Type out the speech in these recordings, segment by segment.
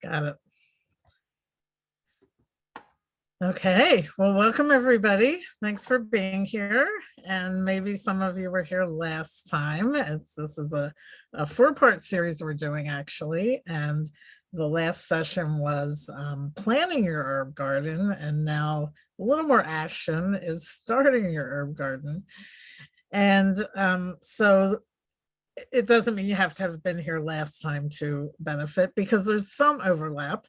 Got it. Okay, well, welcome everybody. Thanks for being here. And maybe some of you were here last time. This is a four-part series we're doing actually. And the last session was planning your herb garden. And now a little more action is starting your herb garden. And so it doesn't mean you have to have been here last time to benefit, because there's some overlap,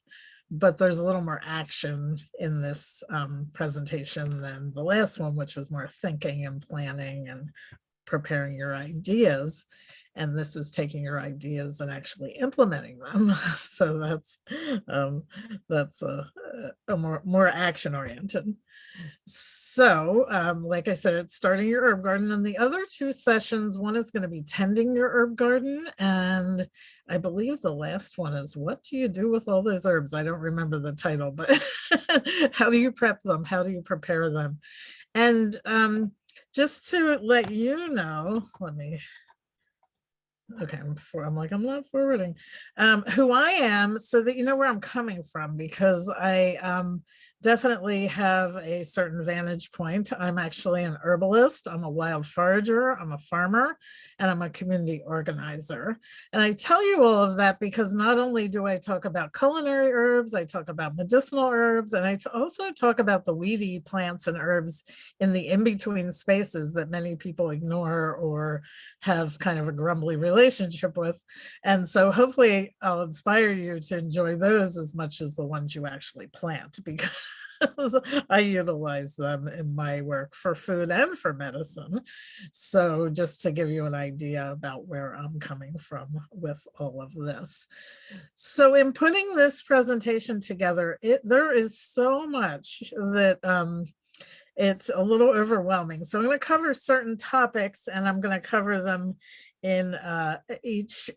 but there's a little more action in this presentation than the last one, which was more thinking and planning and preparing your ideas. And this is taking your ideas and actually implementing them. So that's a more action oriented. So like I said, it's starting your herb garden, and the other two sessions, one is going to be tending your herb garden, and I believe the last one is what do you do with all those herbs? I don't remember the title, but how do you prep them? How do you prepare them? And just to let you know, okay, I'm not forwarding who I am, so that you know where I'm coming from, because I definitely have a certain vantage point. I'm actually an herbalist, I'm a wild forager, I'm a farmer, and I'm a community organizer. And I tell you all of that because not only do I talk about culinary herbs, I talk about medicinal herbs, and I also talk about the weedy plants and herbs in the in-between spaces that many people ignore or have kind of a grumbly relationship with. And so hopefully I'll inspire you to enjoy those as much as the ones you actually plant, because I utilize them in my work for food and for medicine. So just to give you an idea about where I'm coming from with all of this. So in putting this presentation together, there is so much that it's a little overwhelming. So I'm going to cover certain topics, and I'm going to cover them in each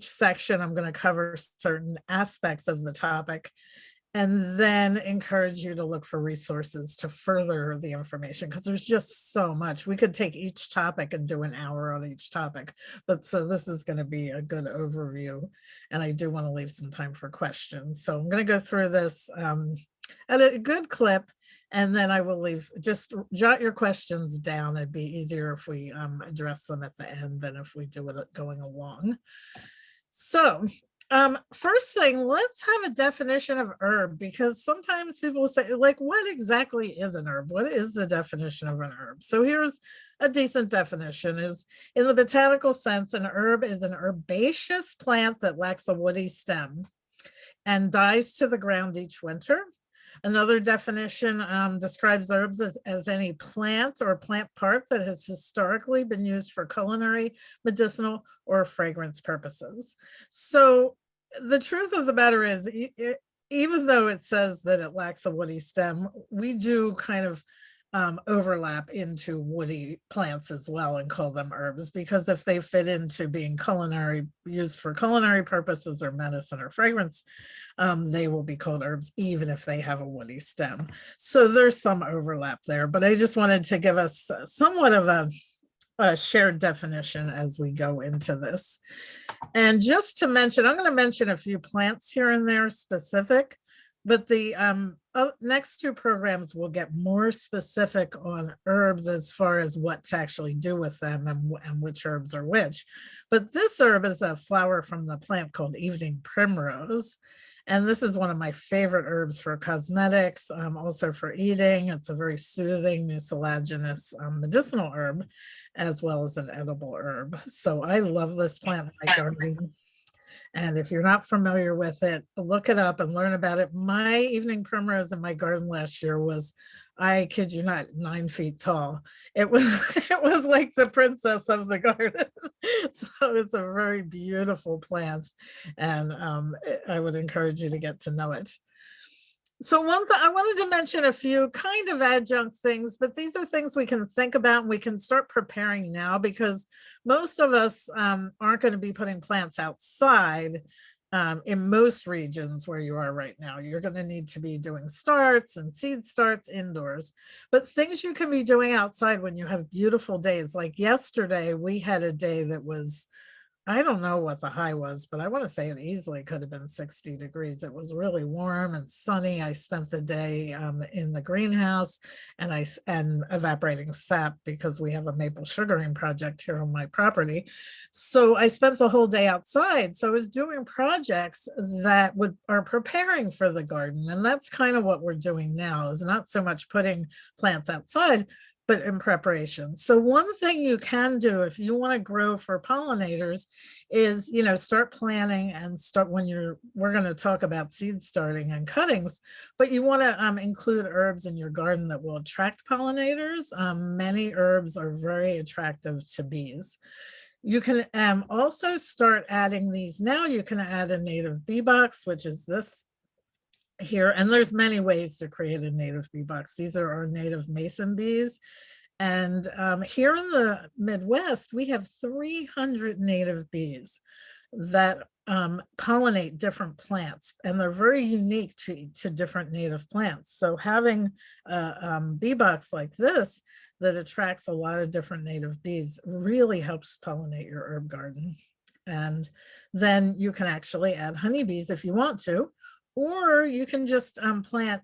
section. I'm going to cover certain aspects of the topic, and then encourage you to look for resources to further the information, because there's just so much. We could take each topic and do an hour on each topic, but so this is going to be a good overview, and I do want to leave some time for questions. So I'm going to go through this at a good clip, and then I will leave, just jot your questions down. It'd be easier if we address them at the end than if we do it going along. So first thing, let's have a definition of herb, because sometimes people say, like, what exactly is an herb? What is the definition of an herb? So here's a decent definition: is in the botanical sense, an herb is an herbaceous plant that lacks a woody stem and dies to the ground each winter. Another definition describes herbs as any plant or plant part that has historically been used for culinary, medicinal, or fragrance purposes. So the truth of the matter is, even though it says that it lacks a woody stem, we do kind of overlap into woody plants as well and call them herbs, because if they fit into being used for culinary purposes or medicine or fragrance, they will be called herbs even if they have a woody stem. So there's some overlap there, but I just wanted to give us somewhat of a shared definition as we go into this. And just to mention, I'm going to mention a few plants here and there specific, but the next two programs will get more specific on herbs as far as what to actually do with them and which herbs are which. But this herb is a flower from the plant called evening primrose. And this is one of my favorite herbs for cosmetics, also for eating. It's a very soothing, mucilaginous medicinal herb, as well as an edible herb. So I love this plant in my garden. And if you're not familiar with it, look it up and learn about it. My evening primrose in my garden last year was, I kid you not, 9 feet tall. It was like the princess of the garden. So it's a very beautiful plant, and I would encourage you to get to know it. So one thing, I wanted to mention a few kind of adjunct things, but these are things we can think about and we can start preparing now, because most of us aren't going to be putting plants outside in most regions where you are right now. You're going to need to be doing starts and seed starts indoors, but things you can be doing outside when you have beautiful days. Like yesterday, we had a day that was I don't know what the high was, but I want to say it easily could have been 60 degrees. It was really warm and sunny. I spent the day in the greenhouse and evaporating sap because we have a maple sugaring project here on my property. So I spent the whole day outside. So I was doing projects that are preparing for the garden. And that's kind of what we're doing now, is not so much putting plants outside, but in preparation. So one thing you can do if you want to grow for pollinators is, start planning and start we're going to talk about seed starting and cuttings, but you want to include herbs in your garden that will attract pollinators. Many herbs are very attractive to bees. You can also start adding these now. You can add a native bee box, which is this here, and there's many ways to create a native bee box. These are our native mason bees, and here in the Midwest we have 300 native bees that pollinate different plants, and they're very unique to different native plants. So having a bee box like this that attracts a lot of different native bees really helps pollinate your herb garden. And then you can actually add honeybees if you want to, or you can just plant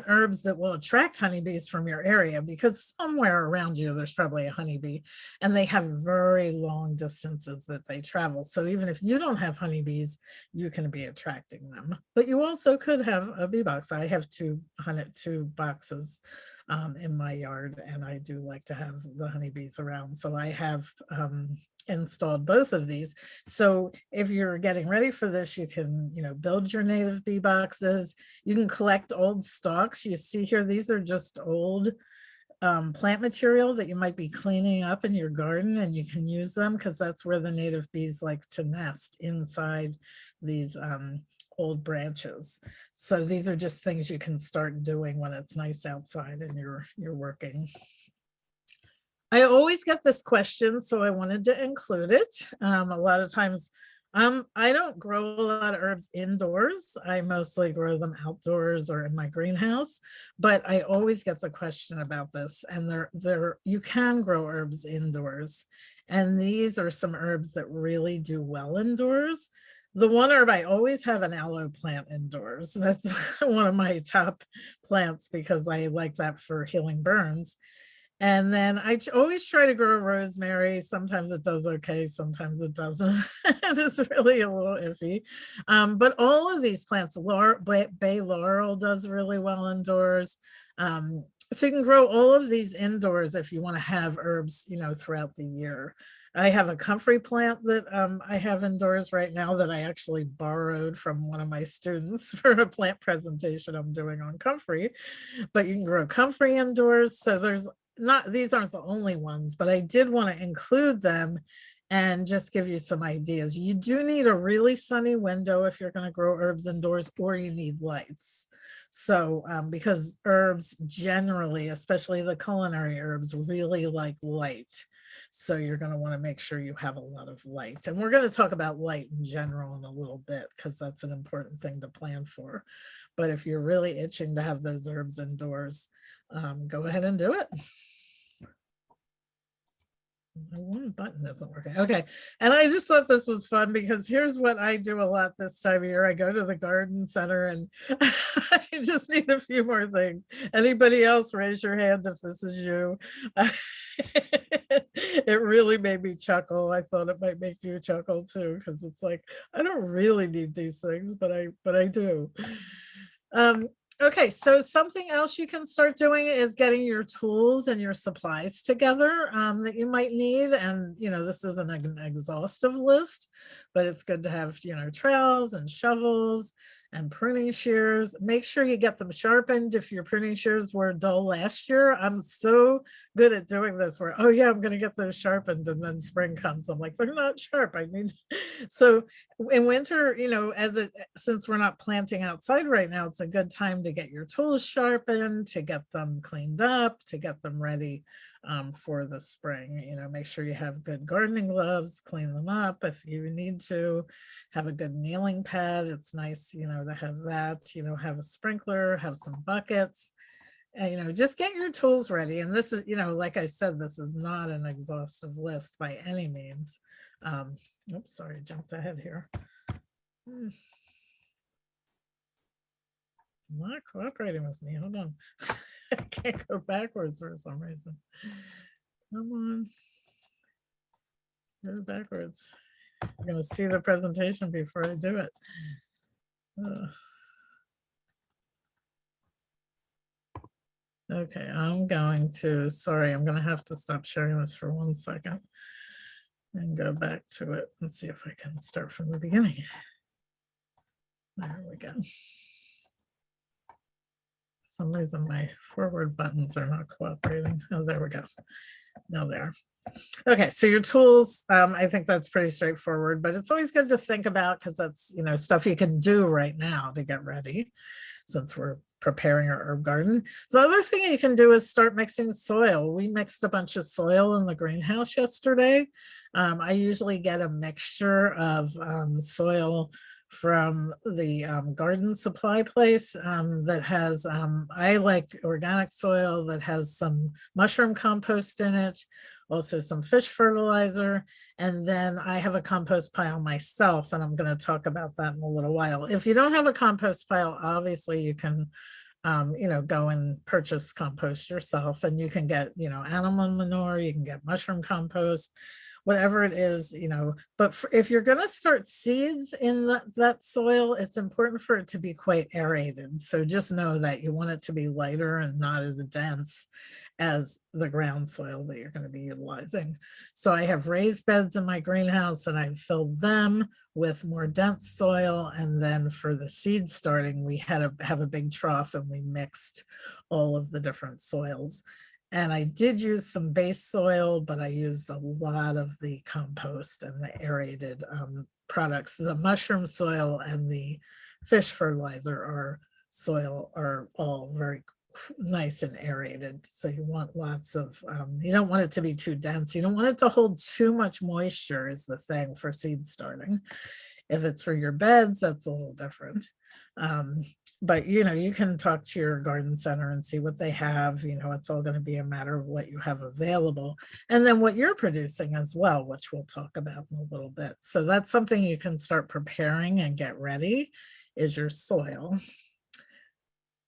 herbs that will attract honeybees from your area, because somewhere around you there's probably a honeybee, and they have very long distances that they travel. So even if you don't have honeybees, you can be attracting them. But you also could have a bee box. I have two boxes in my yard, and I do like to have the honeybees around. So I have installed both of these. So if you're getting ready for this, you can, build your native bee boxes. You can collect old stalks. You see here, these are just old plant material that you might be cleaning up in your garden, and you can use them because that's where the native bees like to nest, inside these old branches. So these are just things you can start doing when it's nice outside and you're working. I always get this question, so I wanted to include it. A lot of times, I don't grow a lot of herbs indoors. I mostly grow them outdoors or in my greenhouse, but I always get the question about this. And you can grow herbs indoors. And these are some herbs that really do well indoors. The one herb I always have an aloe plant indoors. That's one of my top plants because I like that for healing burns. And then I always try to grow rosemary. Sometimes it does okay, sometimes it doesn't. It's really a little iffy. But all of these plants, bay laurel does really well indoors. So you can grow all of these indoors if you want to have herbs, throughout the year. I have a comfrey plant that I have indoors right now that I actually borrowed from one of my students for a plant presentation I'm doing on comfrey. But you can grow comfrey indoors. So these aren't the only ones, but I did want to include them and just give you some ideas. You do need a really sunny window if you're going to grow herbs indoors, or you need lights. So because herbs generally, especially the culinary herbs, really like light. So you're going to want to make sure you have a lot of light. And we're going to talk about light in general in a little bit, because that's an important thing to plan for. But if you're really itching to have those herbs indoors, go ahead and do it. One button isn't working. Okay. And I just thought this was fun because here's what I do a lot this time of year. I go to the garden center and I just need a few more things. Anybody else, raise your hand if this is you. It really made me chuckle. I thought it might make you chuckle too, because it's like, I don't really need these things, but I do. Okay, so something else you can start doing is getting your tools and your supplies together that you might need. And, this isn't an exhaustive list, but it's good to have, trowels and shovels and pruning shears. Make sure you get them sharpened. If your pruning shears were dull last year, I'm so good at doing this where, oh yeah, I'm going to get those sharpened, and then spring comes, I'm like, they're not sharp. I need so in winter, since we're not planting outside right now, it's a good time to get your tools sharpened, to get them cleaned up, to get them ready for the spring. Make sure you have good gardening gloves, clean them up if you need to, have a good kneeling pad. It's nice, to have that, have a sprinkler, have some buckets. Just get your tools ready. And this is, like I said, this is not an exhaustive list by any means. Oops, sorry, jumped ahead here. Not cooperating with me. Hold on. I can't go backwards for some reason. Come on. Go backwards. I'm going to see the presentation before I do it. Okay, I'm going to have to stop sharing this for 1 second and go back to it and see if I can start from the beginning. There we go. For some reason, my forward buttons are not cooperating. Oh, there we go. No, there. Okay, so your tools, I think that's pretty straightforward, but it's always good to think about because that's, stuff you can do right now to get ready since we're preparing our herb garden. The other thing you can do is start mixing soil. We mixed a bunch of soil in the greenhouse yesterday. I usually get a mixture of soil from the garden supply place that has, I like organic soil that has some mushroom compost in it, also some fish fertilizer, and then I have a compost pile myself, and I'm going to talk about that in a little while. If you don't have a compost pile, obviously you can go and purchase compost yourself, and you can get, animal manure, you can get mushroom compost, whatever it is, but if you're going to start seeds in that soil, it's important for it to be quite aerated. So just know that you want it to be lighter and not as dense as the ground soil that you're going to be utilizing. So I have raised beds in my greenhouse and I've filled them with more dense soil. And then for the seed starting, we had to have a big trough and we mixed all of the different soils. And I did use some base soil, but I used a lot of the compost and the aerated products. The mushroom soil and the fish fertilizer soil are all very nice and aerated. So you want lots of, you don't want it to be too dense. You don't want it to hold too much moisture is the thing for seed starting. If it's for your beds, that's a little different. But you can talk to your garden center and see what they have. It's all going to be a matter of what you have available and then what you're producing as well, which we'll talk about in a little bit. So that's something you can start preparing and get ready is your soil.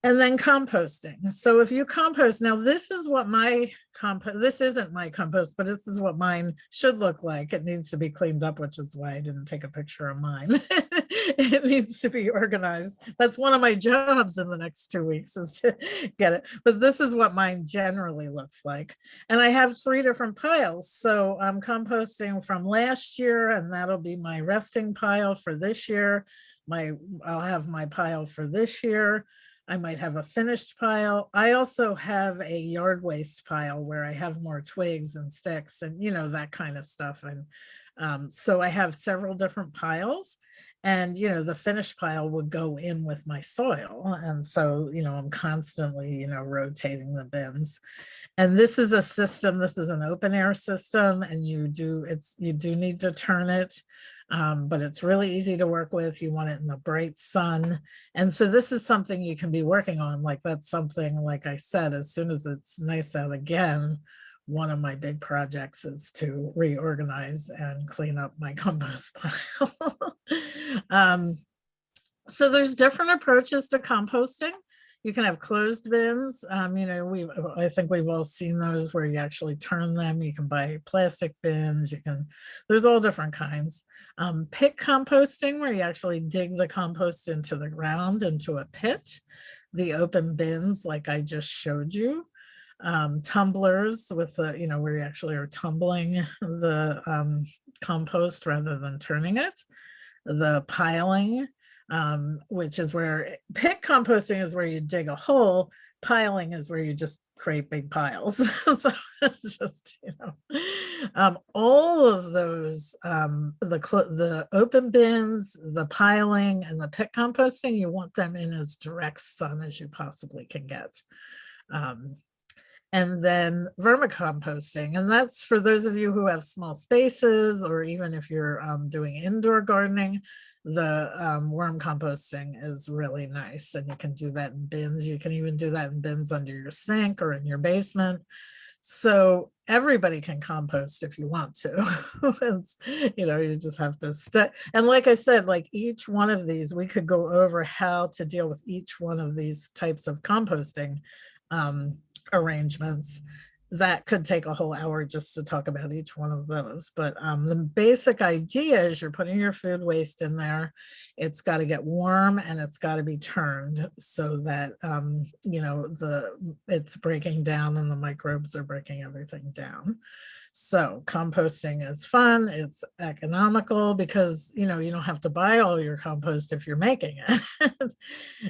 And then composting. So if you compost, now this is what my compost, this isn't my compost, but this is what mine should look like. It needs to be cleaned up, which is why I didn't take a picture of mine. It needs to be organized. That's one of my jobs in the next 2 weeks is to get it. But this is what mine generally looks like. And I have 3 different piles. So I'm composting from last year, and that'll be my resting pile for this year. I'll have my pile for this year. I might have a finished pile. I also have a yard waste pile where I have more twigs and sticks and, that kind of stuff. And so I have several different piles and, the finished pile would go in with my soil. And so, I'm constantly, rotating the bins. And this is a system, this is an open air system, and you do need to turn it. But it's really easy to work with. You want it in the bright sun. And so this is something you can be working on. Like that's something, like I said, as soon as it's nice out again, one of my big projects is to reorganize and clean up my compost pile. So there's different approaches to composting. You can have closed bins. I think we've all seen those where you actually turn them. You can buy plastic bins. There's all different kinds. Pit composting, where you actually dig the compost into the ground, into a pit. The open bins, like I just showed you. Tumblers with the, where you actually are tumbling the compost rather than turning it. The piling, which is where pit composting is where you dig a hole. Piling is where you just create big piles. So it's just, all of those, the open bins, the piling, and the pit composting, you want them in as direct sun as you possibly can get. And then vermicomposting, and that's for those of you who have small spaces, or even if you're doing indoor gardening, the worm composting is really nice, and you can do that in bins. You can even do that in bins under your sink or in your basement. So everybody can compost if you want to. It's, you just have to and like I said, like each one of these, we could go over how to deal with each one of these types of composting arrangements. That could take a whole hour just to talk about each one of those. But the basic idea is you're putting your food waste in there. It's got to get warm and it's got to be turned so that, it's breaking down and the microbes are breaking everything down. So composting is fun. It's economical because, you don't have to buy all your compost if you're making it.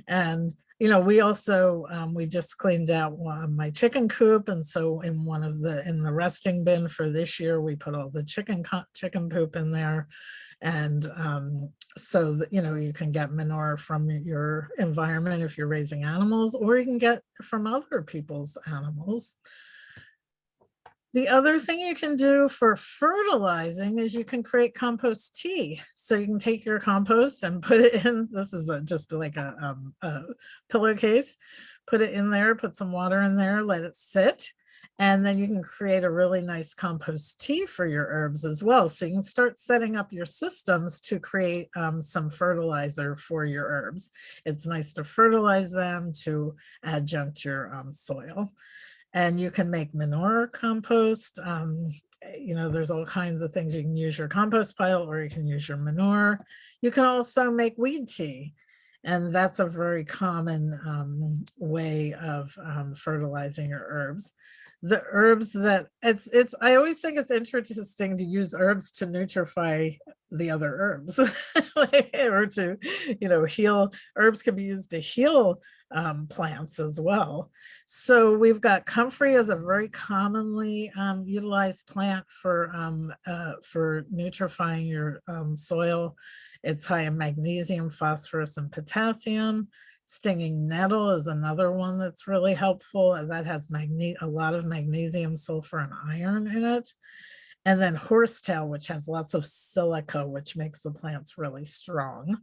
And, we also, we just cleaned out my chicken coop. And so in the resting bin for this year, we put all the chicken poop in there. And so that, you can get manure from your environment if you're raising animals, or you can get from other people's animals. The other thing you can do for fertilizing is you can create compost tea. So you can take your compost and put it in, this is just like a pillowcase, put it in there, put some water in there, let it sit. And then you can create a really nice compost tea for your herbs as well. So you can start setting up your systems to create some fertilizer for your herbs. It's nice to fertilize them to adjunct your soil. And you can make manure compost. There's all kinds of things. You can use your compost pile or you can use your manure. You can also make weed tea. And that's a very common way of fertilizing your herbs. The herbs that I always think it's interesting to use herbs to nutrify the other herbs or to, heal. Herbs can be used to heal plants as well. So we've got comfrey as a very commonly utilized plant for nutrifying your soil. It's high in magnesium, phosphorus, and potassium. Stinging nettle is another one that's really helpful. That has a lot of magnesium, sulfur, and iron in it. And then horsetail, which has lots of silica, which makes the plants really strong.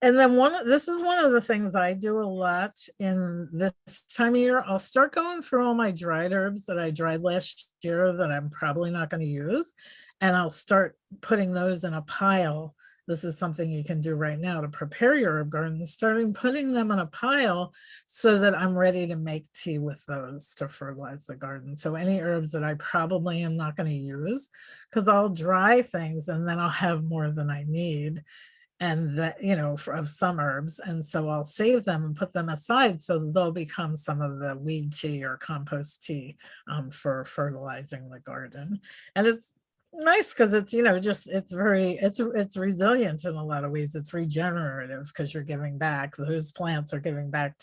And then this is one of the things I do a lot in this time of year. I'll start going through all my dried herbs that I dried last year that I'm probably not going to use. And I'll start putting those in a pile. This is something you can do right now to prepare your herb garden, starting putting them in a pile so that I'm ready to make tea with those to fertilize the garden. So any herbs that I probably am not going to use, because I'll dry things and then I'll have more than I need. And that, of some herbs. And so I'll save them and put them aside so they'll become some of the weed tea or compost tea for fertilizing the garden. And it's nice because it's, it's resilient in a lot of ways. It's regenerative because you're giving back. Those plants are giving back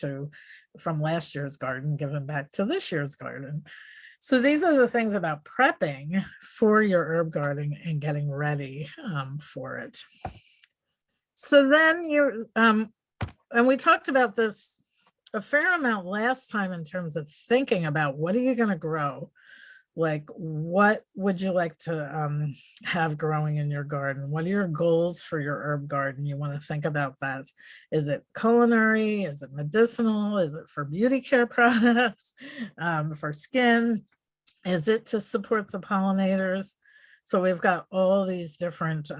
from last year's garden, giving back to this year's garden. So these are the things about prepping for your herb garden and getting ready for it. So then and we talked about this a fair amount last time in terms of thinking about what are you going to grow? Like, what would you like to have growing in your garden? What are your goals for your herb garden? You want to think about that. Is it culinary? Is it medicinal? Is it for beauty care products? For skin? Is it to support the pollinators? So we've got all these different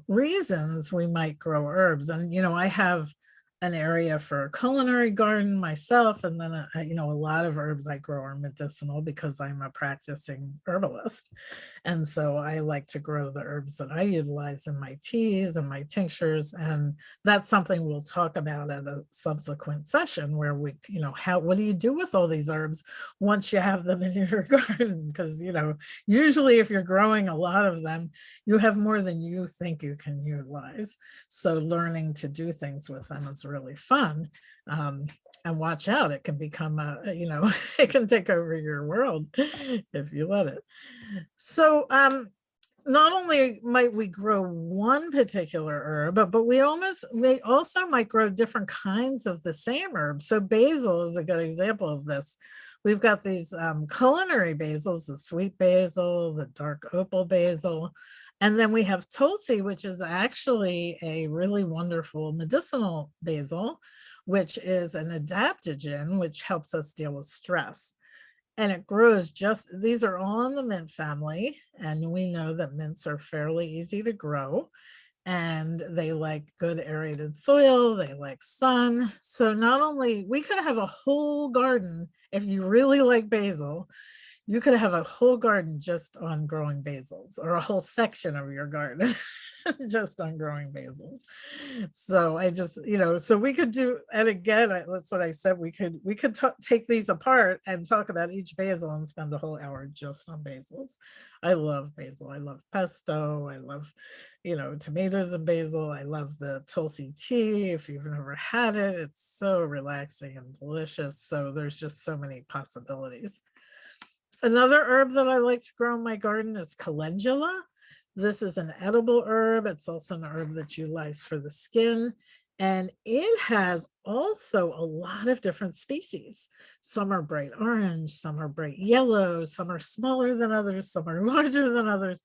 reasons we might grow herbs. And, I have an area for a culinary garden myself. And then, a lot of herbs I grow are medicinal because I'm a practicing herbalist. And so I like to grow the herbs that I utilize in my teas and my tinctures. And that's something we'll talk about at a subsequent session where we, what do you do with all these herbs once you have them in your garden? Because, usually if you're growing a lot of them, you have more than you think you can utilize. So learning to do things with them is really fun. And watch out, it can become it can take over your world if you let it. So not only might we grow one particular herb, but we also might grow different kinds of the same herb. So basil is a good example of this. We've got these culinary basils, the sweet basil, the dark opal basil. And then we have Tulsi, which is actually a really wonderful medicinal basil, which is an adaptogen, which helps us deal with stress. and it grows just, these are all in the mint family, and we know that mints are fairly easy to grow, and they like good aerated soil, they like sun. So not only, we could have a whole garden, if you really like basil, you could have a whole garden just on growing basils, or a whole section of your garden just on growing basils. So I just, so we could do, and again, that's what I said, we could take these apart and talk about each basil and spend a whole hour just on basils. I love basil. I love pesto. I love, tomatoes and basil. I love the Tulsi tea. If you've never had it, it's so relaxing and delicious. So there's just so many possibilities. Another herb that I like to grow in my garden is calendula. This is an edible herb. It's also an herb that utilize for the skin. And it has also a lot of different species. Some are bright orange, some are bright yellow, some are smaller than others, some are larger than others.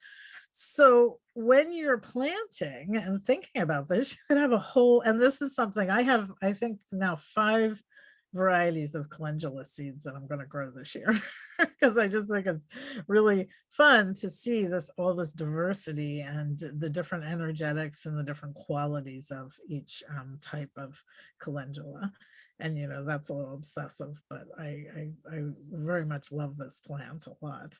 So when you're planting and thinking about this, you could have a whole, and this is something I have, I think now 5 varieties of calendula seeds that I'm going to grow this year, because I just think it's really fun to see this, all this diversity and the different energetics and the different qualities of each type of calendula. And that's a little obsessive, but I very much love this plant a lot.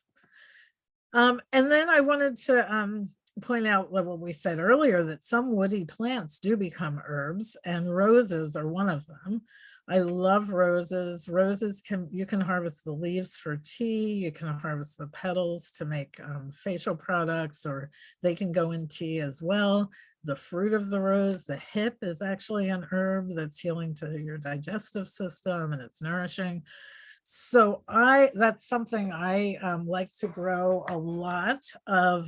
And then I wanted to point out what we said earlier, that some woody plants do become herbs, and roses are one of them. I love roses. Roses you can harvest the leaves for tea. You can harvest the petals to make facial products, or they can go in tea as well. The fruit of the rose, the hip, is actually an herb that's healing to your digestive system, and it's nourishing. So that's something I like to grow a lot of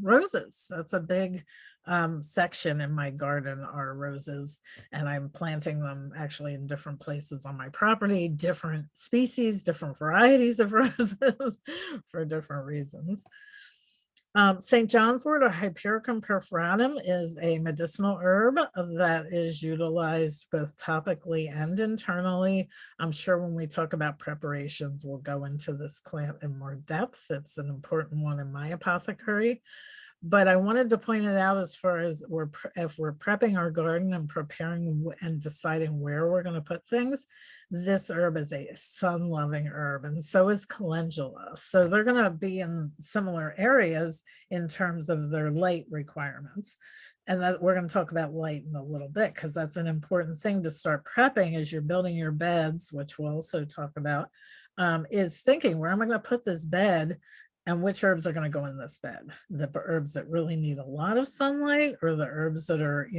roses. That's a big section in my garden are roses, and I'm planting them actually in different places on my property, different species, different varieties of roses for different reasons. St. John's wort, or Hypericum perforatum, is a medicinal herb that is utilized both topically and internally. I'm sure when we talk about preparations, we'll go into this plant in more depth. It's an important one in my apothecary. But I wanted to point it out as far as if we're prepping our garden and preparing and deciding where we're going to put things, this herb is a sun-loving herb, and so is calendula. So they're going to be in similar areas in terms of their light requirements. And that we're going to talk about light in a little bit, because that's an important thing to start prepping as you're building your beds, which we'll also talk about, is thinking, where am I going to put this bed? And which herbs are going to go in this bed? The herbs that really need a lot of sunlight, or the herbs that are,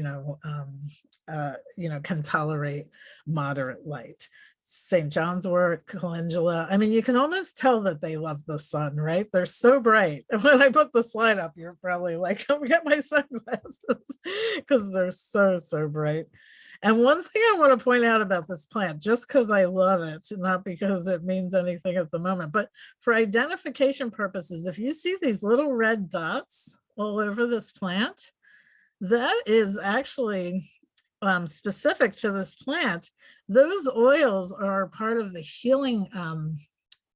can tolerate moderate light? St. John's wort, calendula. I mean, you can almost tell that they love the sun, right? They're so bright. And when I put the slide up, you're probably like, "Come get my sunglasses," because they're so, so bright. And one thing I want to point out about this plant, just because I love it, not because it means anything at the moment, but for identification purposes, if you see these little red dots all over this plant, that is actually specific to this plant. Those oils are part of the healing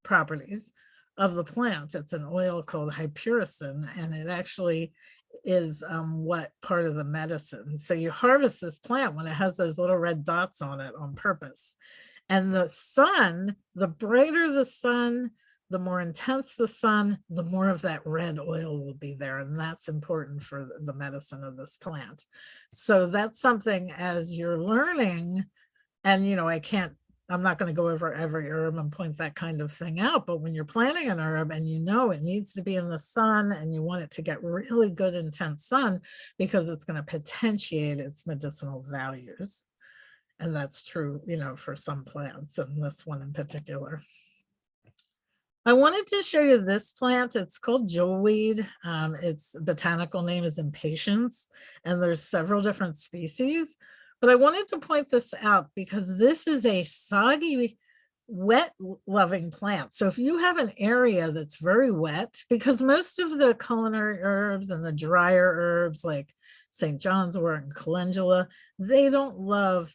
properties of the plants. It's an oil called hypericin, and it actually is what part of the medicine. So you harvest this plant when it has those little red dots on it on purpose. And the sun, the brighter the sun, the more intense the sun, the more of that red oil will be there. And that's important for the medicine of this plant. So that's something, as you're learning, and I'm not going to go over every herb and point that kind of thing out, but when you're planting an herb and it needs to be in the sun, and you want it to get really good intense sun, because it's going to potentiate its medicinal values. And that's true, for some plants, and this one in particular. I wanted to show you this plant. It's called jewelweed. Its botanical name is impatiens, and there's several different species. But I wanted to point this out because this is a soggy wet loving plants. So if you have an area that's very wet, because most of the culinary herbs and the drier herbs like St. John's wort and calendula, they don't love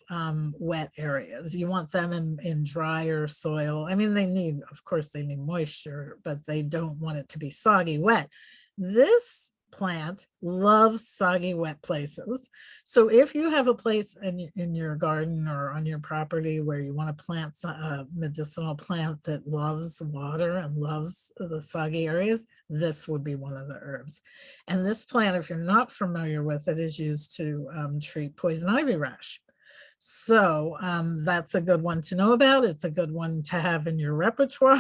wet areas. You want them in drier soil. I mean, they need, of course, they need moisture, but they don't want it to be soggy wet. This plant loves soggy wet places. So if you have a place in your garden or on your property where you want to plant a medicinal plant that loves water and loves the soggy areas, this would be one of the herbs. And this plant, if you're not familiar with it, is used to treat poison ivy rash. So that's a good one to know about. It's a good one to have in your repertoire.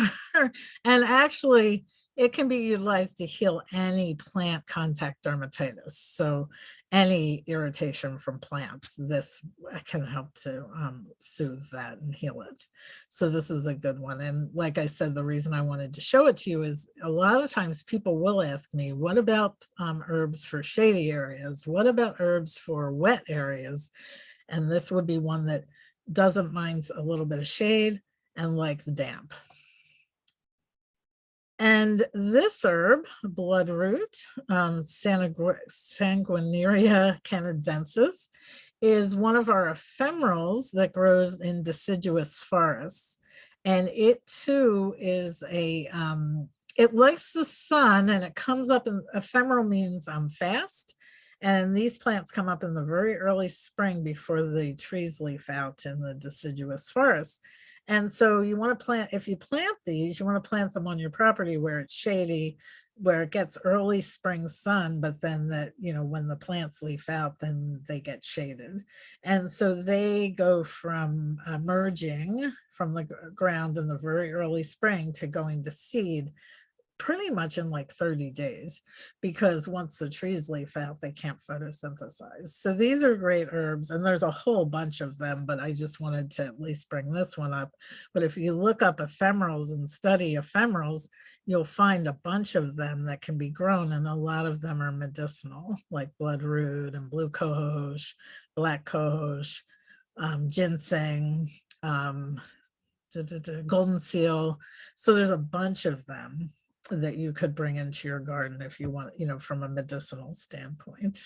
And actually, it can be utilized to heal any plant contact dermatitis. So any irritation from plants, this can help to soothe that and heal it. So this is a good one. And like I said, the reason I wanted to show it to you is a lot of times people will ask me, what about herbs for shady areas? What about herbs for wet areas? And this would be one that doesn't mind a little bit of shade and likes damp. And this herb, bloodroot, Sanguinaria canadensis, is one of our ephemerals that grows in deciduous forests. And it too is a, it likes the sun, and it comes up in, ephemeral means fast. And these plants come up in the very early spring before the trees leaf out in the deciduous forest. And so you want to plant, if you plant these, you want to plant them on your property where it's shady, where it gets early spring sun, but then that, you know, when the plants leaf out, then they get shaded. And so they go from emerging from the ground in the very early spring to going to seed pretty much in like 30 days, because once the trees leaf out, they can't photosynthesize. So these are great herbs, and there's a whole bunch of them, but I just wanted to at least bring this one up. But if you look up ephemerals and study ephemerals, you'll find a bunch of them that can be grown, and a lot of them are medicinal, like bloodroot and blue cohosh, black cohosh, ginseng, golden seal. So there's a bunch of them that you could bring into your garden if you want, you know, from a medicinal standpoint.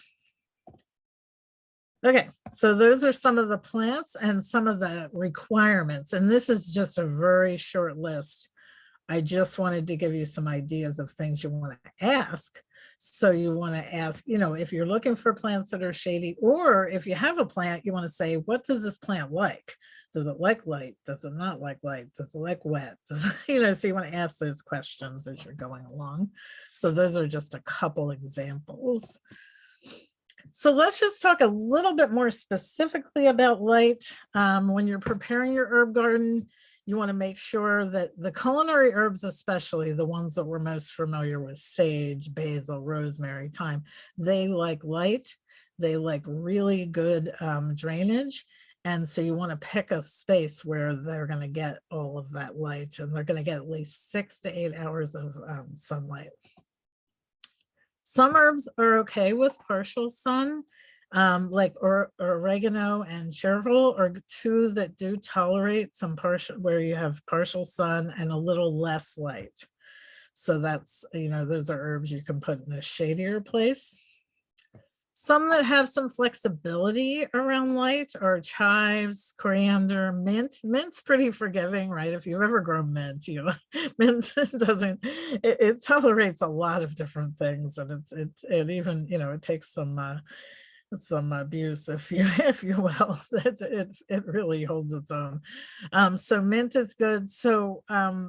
Okay, so those are some of the plants and some of the requirements. And this is just a very short list. I just wanted to give you some ideas of things you want to ask. So you want to ask, you know, if you're looking for plants that are shady, or if you have a plant, you want to say, what does this plant like? Does it like light? Does it not like light? Does it like wet? Does it, you know, so you want to ask those questions as you're going along. So those are just a couple examples. So let's just talk a little bit more specifically about light. When you're preparing your herb garden, you want to make sure that the culinary herbs, especially the ones that we're most familiar with, sage, basil, rosemary, thyme, they like light. They like really good drainage. And so you want to pick a space where they're going to get all of that light, and they're going to get at least 6 to 8 hours of sunlight. Some herbs are okay with partial sun, like oregano and chervil are two that do tolerate some partial, where you have partial sun and a little less light. So that's, you know, those are herbs you can put in a shadier place. Some that have some flexibility around light are chives, coriander, mint. Mint's pretty forgiving, right? If you've ever grown mint, you know, mint doesn't, it tolerates a lot of different things, and it even, you know, it takes some abuse, if you will. It really holds its own. So mint is good. So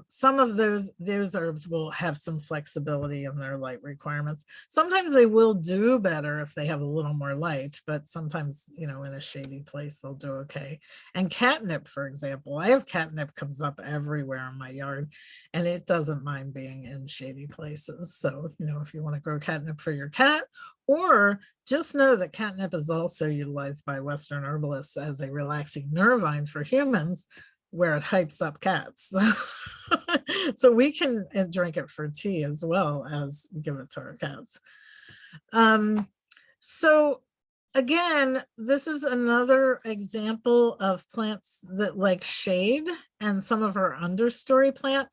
some of those herbs will have some flexibility in their light requirements. Sometimes they will do better if they have a little more light, but sometimes, you know, in a shady place they'll do okay. And catnip, for example, I have catnip comes up everywhere in my yard, and it doesn't mind being in shady places. So, you know, if you want to grow catnip for your cat, or just know that catnip is also utilized by Western herbalists as a relaxing nervine for humans, where it hypes up cats. So we can drink it for tea as well as give it to our cats. So again, this is another example of plants that like shade, and some of our understory plant.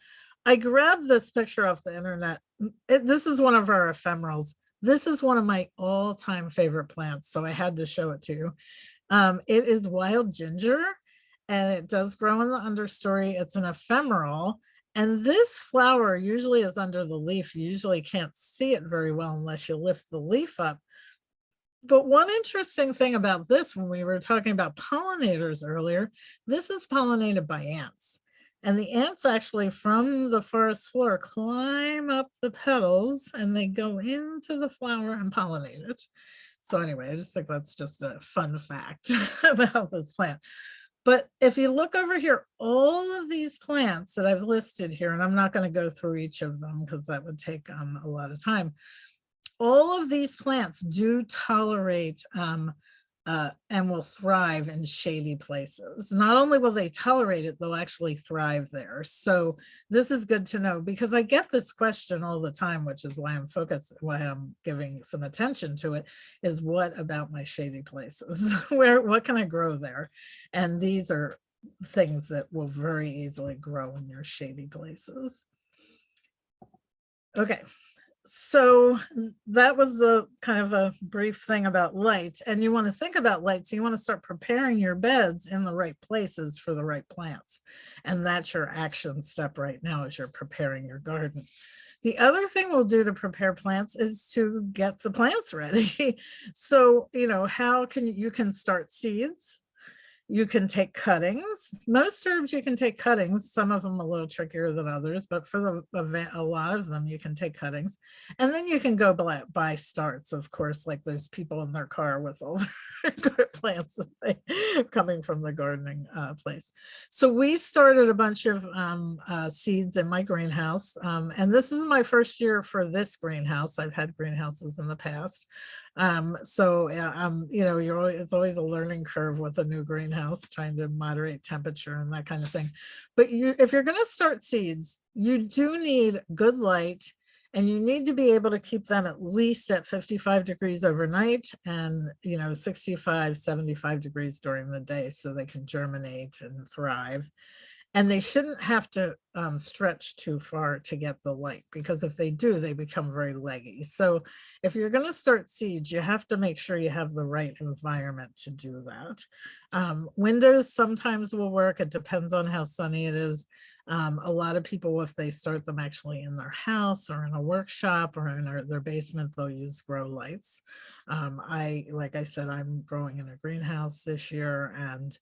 I grabbed this picture off the internet. This is one of our ephemerals. This is one of my all-time favorite plants, so I had to show it to you. It is wild ginger, and it does grow in the understory. It's an ephemeral, and this flower usually is under the leaf. You usually can't see it very well unless you lift the leaf up. But one interesting thing about this, when we were talking about pollinators earlier, this is pollinated by ants. And the ants actually from the forest floor climb up the petals and they go into the flower and pollinate it. So anyway, I just think that's just a fun fact about this plant. But if you look over here, all of these plants that I've listed here, and I'm not going to go through each of them because that would take a lot of time. All of these plants do tolerate and will thrive in shady places. Not only will they tolerate it, they'll actually thrive there. So this is good to know, because I get this question all the time, which is why why I'm giving some attention to it, is what about my shady places? What can I grow there? And these are things that will very easily grow in your shady places. Okay, so that was the kind of a brief thing about light. And you want to think about light, so you want to start preparing your beds in the right places for the right plants. And that's your action step right now, as you're preparing your garden. The other thing we'll do to prepare plants is to get the plants ready. So, how can you can start seeds. You can take cuttings. Most herbs you can take cuttings, some of them a little trickier than others, but for a lot of them you can take cuttings. And then you can go buy starts, of course, like there's people in their car with all their plants that they coming from the gardening place. So we started a bunch of seeds in my greenhouse, and this is my first year for this greenhouse. I've had greenhouses in the past. It's always a learning curve with a new greenhouse, trying to moderate temperature and that kind of thing. But if you're going to start seeds, you do need good light, and you need to be able to keep them at least at 55 degrees overnight, and 65, 75 degrees during the day, so they can germinate and thrive. And they shouldn't have to stretch too far to get the light, because if they do, they become very leggy. So if you're going to start seeds, you have to make sure you have the right environment to do that. Windows sometimes will work. It depends on how sunny it is. A lot of people, if they start them actually in their house or in a workshop or in their basement, they'll use grow lights. Like I said, I'm growing in a greenhouse this year, and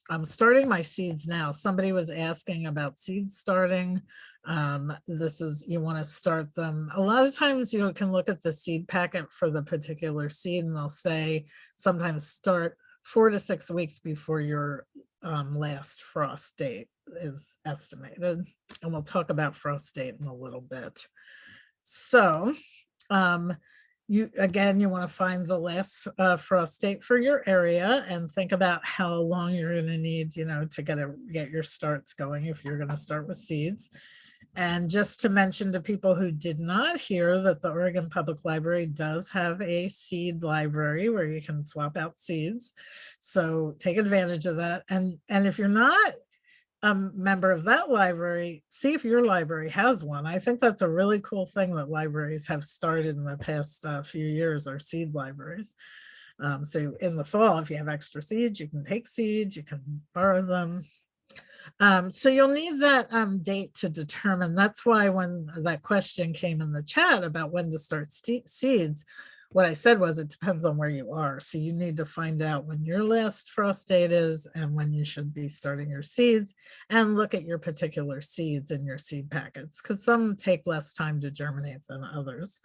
I'm starting my seeds now. Somebody was asking about seed starting. You want to start them. A lot of times you can look at the seed packet for the particular seed, and they'll say sometimes start 4 to 6 weeks before your last frost date is estimated. And we'll talk about frost date in a little bit. So you want to find the last frost date for your area, and think about how long you're going to need, to get your starts going if you're going to start with seeds. And just to mention to people who did not hear, that the Oregon Public Library does have a seed library where you can swap out seeds. So take advantage of that. And if you're not a member of that library, see if your library has one. I think that's a really cool thing that libraries have started in the past few years, are seed libraries. So in the fall, if you have extra seeds, you can take seeds, you can borrow them. So you'll need that date to determine. That's why when that question came in the chat about when to start seeds, what I said was it depends on where you are. So you need to find out when your last frost date is and when you should be starting your seeds, and look at your particular seeds in your seed packets, because some take less time to germinate than others.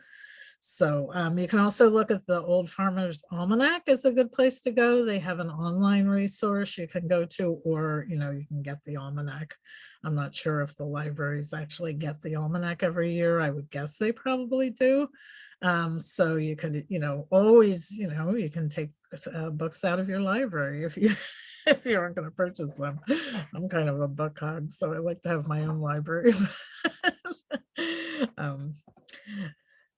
So you can also look at the Old Farmer's Almanac is a good place to go. They have an online resource you can go to, or you can get the almanac. I'm not sure if the libraries actually get the almanac every year. I would guess they probably do. So you could, always, you can take books out of your library if you if you aren't going to purchase them. I'm kind of a book hog, so I like to have my own library.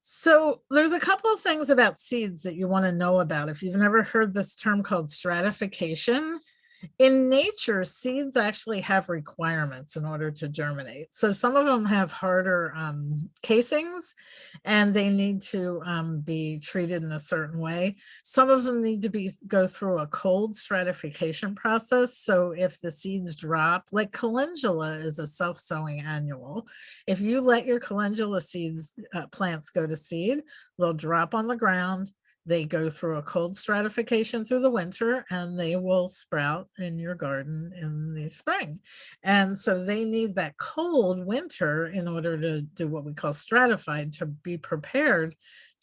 So there's a couple of things about seeds that you want to know about. If you've never heard this term called stratification, in nature, seeds actually have requirements in order to germinate. So some of them have harder casings, and they need to be treated in a certain way. Some of them need to go through a cold stratification process. So if the seeds drop, like calendula is a self-sowing annual. If you let your calendula seeds plants go to seed, they'll drop on the ground. They go through a cold stratification through the winter, and they will sprout in your garden in the spring. And so they need that cold winter in order to do what we call stratified, to be prepared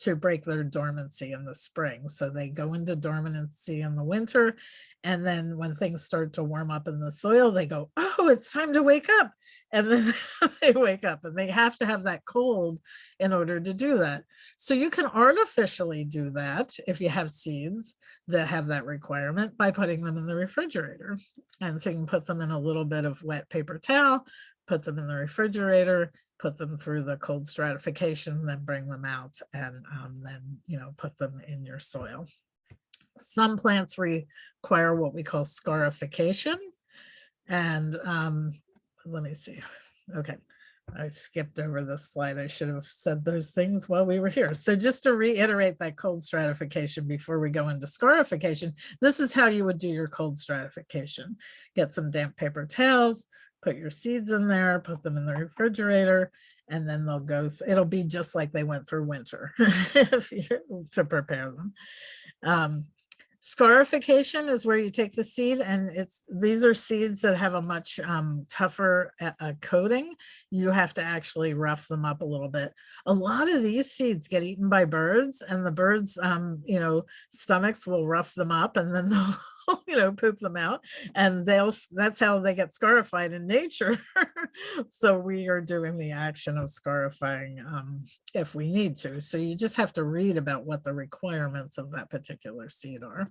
to break their dormancy in the spring. So they go into dormancy in the winter, and then when things start to warm up in the soil, they go, oh, it's time to wake up. And then they wake up, and they have to have that cold in order to do that. So you can artificially do that if you have seeds that have that requirement by putting them in the refrigerator. And so you can put them in a little bit of wet paper towel, put them in the refrigerator, put them through the cold stratification, then bring them out, and then, put them in your soil. Some plants require what we call scarification. And let me see. Okay. I skipped over this slide. I should have said those things while we were here. So just to reiterate that cold stratification before we go into scarification, this is how you would do your cold stratification. Get some damp paper towels, put your seeds in there, put them in the refrigerator, and then they'll go, it'll be just like they went through winter to prepare them. Scarification is where you take the seed, and these are seeds that have a much tougher coating. You have to actually rough them up a little bit. A lot of these seeds get eaten by birds, and the birds, stomachs will rough them up, and then they'll, poop them out, and that's how they get scarified in nature. So we are doing the action of scarifying if we need to. So you just have to read about what the requirements of that particular seed are.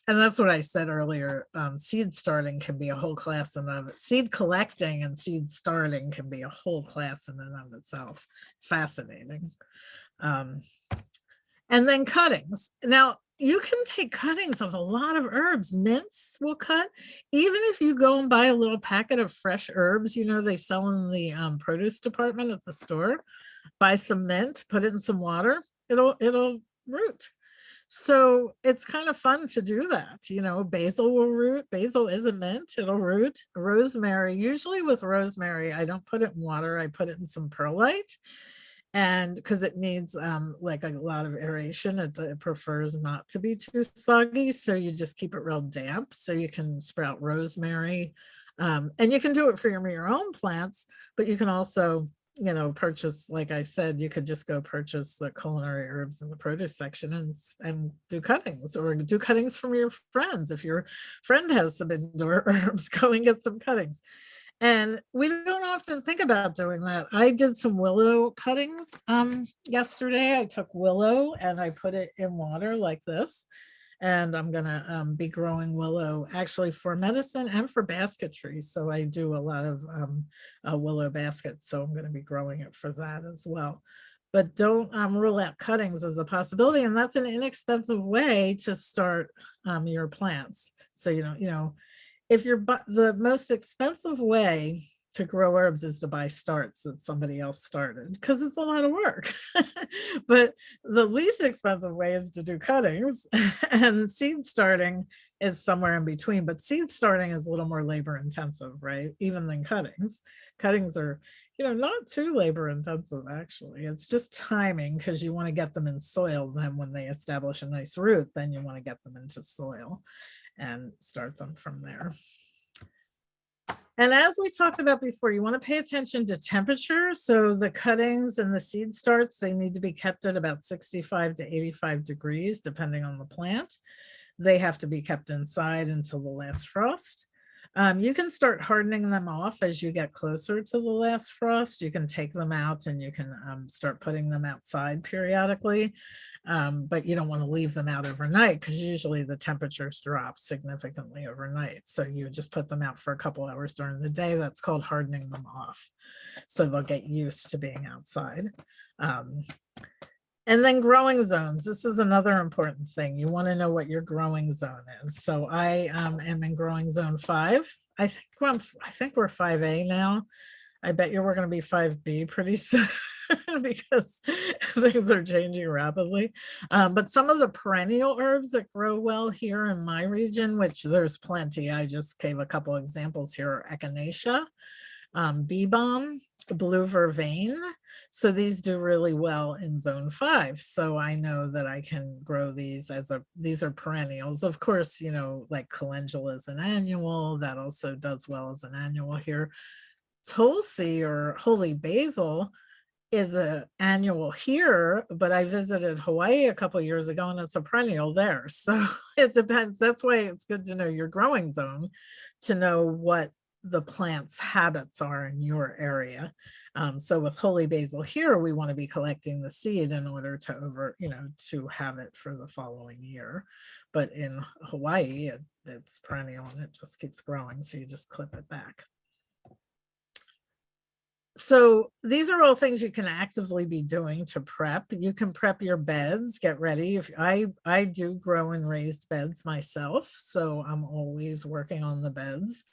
And that's what I said earlier. Seed starting can be a whole class in and of it. Seed collecting and seed starting can be a whole class in and of itself. Fascinating. And then cuttings. Now, you can take cuttings of a lot of herbs. Mints will cut. Even if you go and buy a little packet of fresh herbs, they sell in the produce department at the store. Buy some mint, put it in some water. It'll root. So it's kind of fun to do that. Basil will root. Basil isn't mint, it'll root. Rosemary, usually with rosemary, I don't put it in water. I put it in some perlite, and because it needs like a lot of aeration, it prefers not to be too soggy. So you just keep it real damp, so you can sprout rosemary. And you can do it for your own plants, but you can also purchase, like I said, you could just go purchase the culinary herbs in the produce section and do cuttings, or do cuttings from your friends. If your friend has some indoor herbs, go and get some cuttings. And we don't often think about doing that. I did some willow cuttings yesterday. I took willow and I put it in water like this. And I'm going to be growing willow actually for medicine and for basketry. So I do a lot of willow baskets. So I'm going to be growing it for that as well. But don't rule out cuttings as a possibility. And that's an inexpensive way to start your plants. So, if the most expensive way to grow herbs is to buy starts that somebody else started, because it's a lot of work. But the least expensive way is to do cuttings, and seed starting is somewhere in between. But seed starting is a little more labor intensive, right? Even than cuttings. Cuttings are, not too labor intensive, actually. It's just timing, because you want to get them in soil. Then when they establish a nice root, then you want to get them into soil and start them from there. And as we talked about before, you want to pay attention to temperature. So the cuttings and the seed starts, they need to be kept at about 65 to 85 degrees, depending on the plant. They have to be kept inside until the last frost. You can start hardening them off as you get closer to the last frost. You can take them out and you can start putting them outside periodically, but you don't want to leave them out overnight because usually the temperatures drop significantly overnight. So you just put them out for a couple hours during the day. That's called hardening them off. So they'll get used to being outside. And then growing zones. This is another important thing. You want to know what your growing zone is. So I am in growing zone 5. I think we're 5A now. I bet you we're going to be 5B pretty soon because things are changing rapidly. But some of the perennial herbs that grow well here in my region, which there's plenty, I just gave a couple examples here, are echinacea, bee balm, blue vervain. So these do really well in zone 5. So I know that I can grow these these are perennials. Of course, you know, like calendula is an annual, that also does well as an annual here. Tulsi or holy basil is an annual here, but I visited Hawaii a couple of years ago and it's a perennial there. So it depends. That's why it's good to know your growing zone to know what the plant's habits are in your area. So with holy basil here, we want to be collecting the seed in order to to have it for the following year. But in Hawaii, it's perennial and it just keeps growing. So you just clip it back. So these are all things you can actively be doing to prep. You can prep your beds, get ready. If I do grow in raised beds myself, so I'm always working on the beds.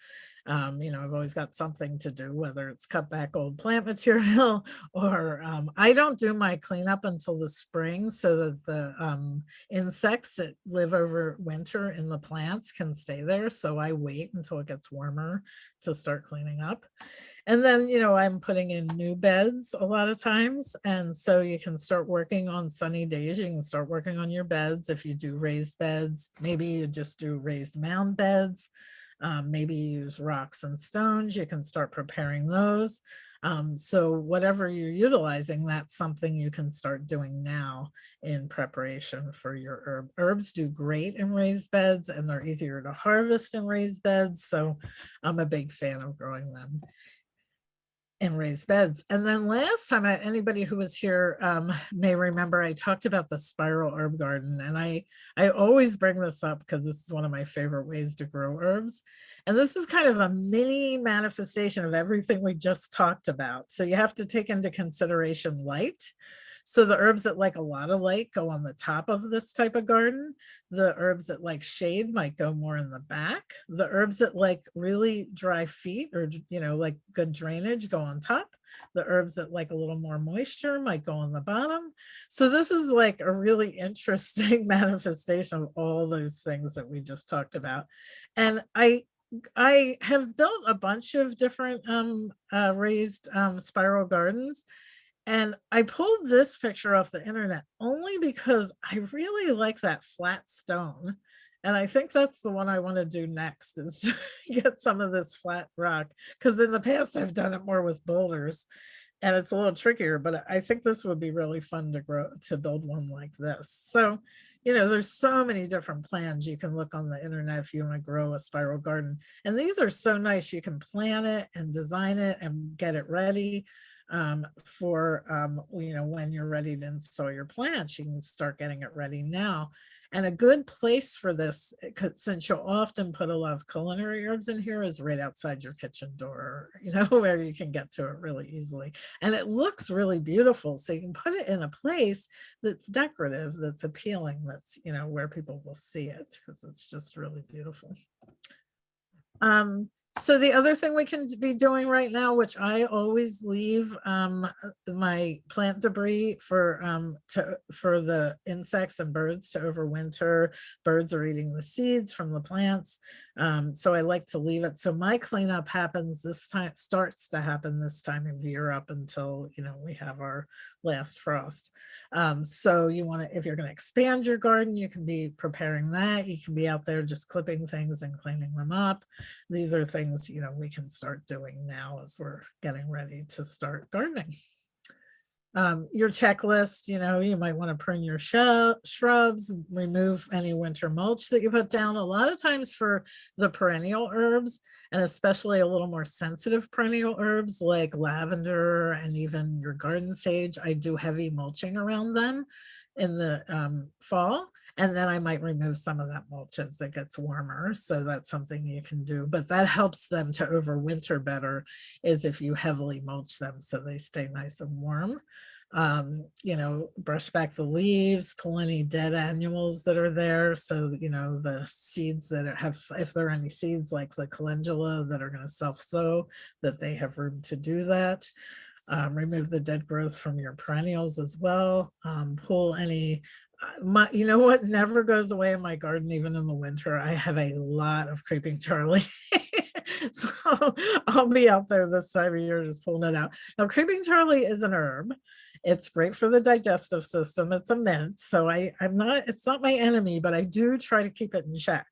I've always got something to do, whether it's cut back old plant material or I don't do my cleanup until the spring so that the insects that live over winter in the plants can stay there. So I wait until it gets warmer to start cleaning up. And then, I'm putting in new beds a lot of times. And so you can start working on sunny days. You can start working on your beds. If you do raised beds, maybe you just do raised mound beds. Maybe use rocks and stones. You can start preparing those. So whatever you're utilizing, that's something you can start doing now in preparation for your herb. Herbs do great in raised beds and they're easier to harvest in raised beds. So I'm a big fan of growing them in raised beds. And then last time, anybody who was here may remember I talked about the spiral herb garden. And I always bring this up because this is one of my favorite ways to grow herbs. And this is kind of a mini manifestation of everything we just talked about. So you have to take into consideration light. So the herbs that like a lot of light go on the top of this type of garden. The herbs that like shade might go more in the back. The herbs that like really dry feet or, like good drainage go on top. The herbs that like a little more moisture might go on the bottom. So this is like a really interesting manifestation of all those things that we just talked about. And I have built a bunch of different raised spiral gardens. And I pulled this picture off the internet only because I really like that flat stone. And I think that's the one I want to do next is to get some of this flat rock. Because in the past, I've done it more with boulders and it's a little trickier, but I think this would be really fun to build one like this. So, there's so many different plans. You can look on the internet if you want to grow a spiral garden. And these are so nice. You can plan it and design it and get it ready. For when you're ready to install your plants, you can start getting it ready now. And a good place for this, since you'll often put a lot of culinary herbs in here, is right outside your kitchen door, where you can get to it really easily. And it looks really beautiful. So you can put it in a place that's decorative, that's appealing, that's, where people will see it because it's just really beautiful. So the other thing we can be doing right now, which I always leave my plant debris for the insects and birds to overwinter. Birds are eating the seeds from the plants. So I like to leave it. So my cleanup starts to happen this time of year up until, we have our last frost. So if you're going to expand your garden, you can be preparing that. You can be out there just clipping things and cleaning them up. These are things, we can start doing now as we're getting ready to start gardening. Your checklist, you might want to prune your shrubs, remove any winter mulch that you put down. A lot of times for the perennial herbs, and especially a little more sensitive perennial herbs like lavender and even your garden sage, I do heavy mulching around them in the fall. And then I might remove some of that mulch as it gets warmer. So that's something you can do. But that helps them to overwinter better, is if you heavily mulch them so they stay nice and warm. Brush back the leaves, pull any dead annuals that are there. So, the seeds that have, if there are any seeds like the calendula that are going to self-sow, that they have room to do that. Remove the dead growth from your perennials as well. Pull any, what never goes away in my garden, even in the winter, I have a lot of creeping Charlie. So I'll be out there this time of year just pulling it out. Now, creeping Charlie is an herb. It's great for the digestive system. It's a mint. So it's not my enemy, but I do try to keep it in check.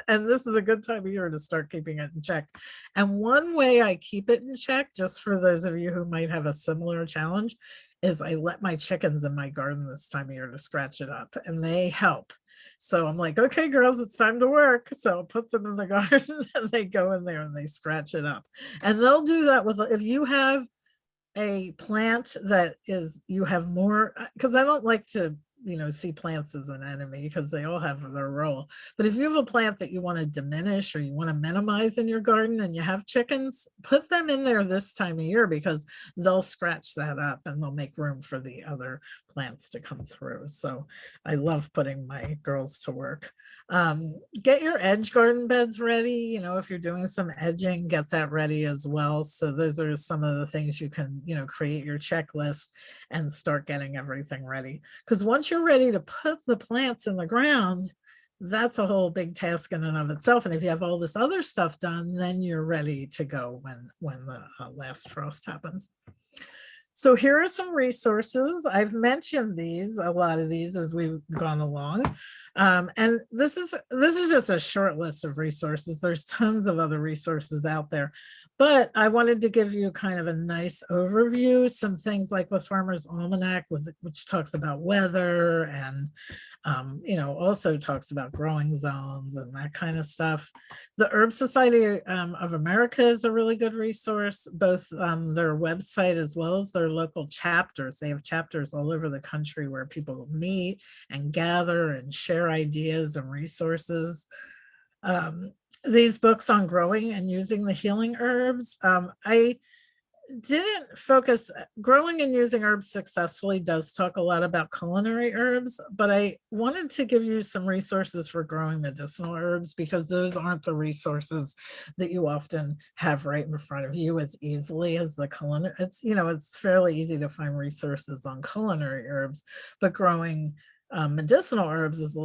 And this is a good time of year to start keeping it in check. And one way I keep it in check, just for those of you who might have a similar challenge, is I let my chickens in my garden this time of year to scratch it up, and they help. So I'm like, okay, girls, it's time to work. So I'll put them in the garden and they go in there and they scratch it up. And they'll do that if you have a plant that you have more, because I don't like to see plants as an enemy, because they all have their role. But if you have a plant that you want to diminish or you want to minimize in your garden and you have chickens, put them in there this time of year, because they'll scratch that up and they'll make room for the other plants to come through. So I love putting my girls to work. Get your edge garden beds ready. If you're doing some edging, get that ready as well. So those are some of the things you can, create your checklist and start getting everything ready. Because once you're ready to put the plants in the ground, that's a whole big task in and of itself. And if you have all this other stuff done, then you're ready to go when the last frost happens. So here are some resources. I've mentioned a lot of these as we've gone along. And this is just a short list of resources. There's tons of other resources out there, but I wanted to give you kind of a nice overview. Some things like the Farmer's Almanac, which talks about weather and also talks about growing zones and that kind of stuff. The Herb Society of America is a really good resource, both their website as well as their local chapters. They have chapters all over the country where people meet and gather and share ideas and resources. These books on growing and using the healing herbs, I didn't focus. Growing and using herbs successfully does talk a lot about culinary herbs, but I wanted to give you some resources for growing medicinal herbs, because those aren't the resources that you often have right in front of you as easily as the culinary. It's fairly easy to find resources on culinary herbs, but growing medicinal herbs is,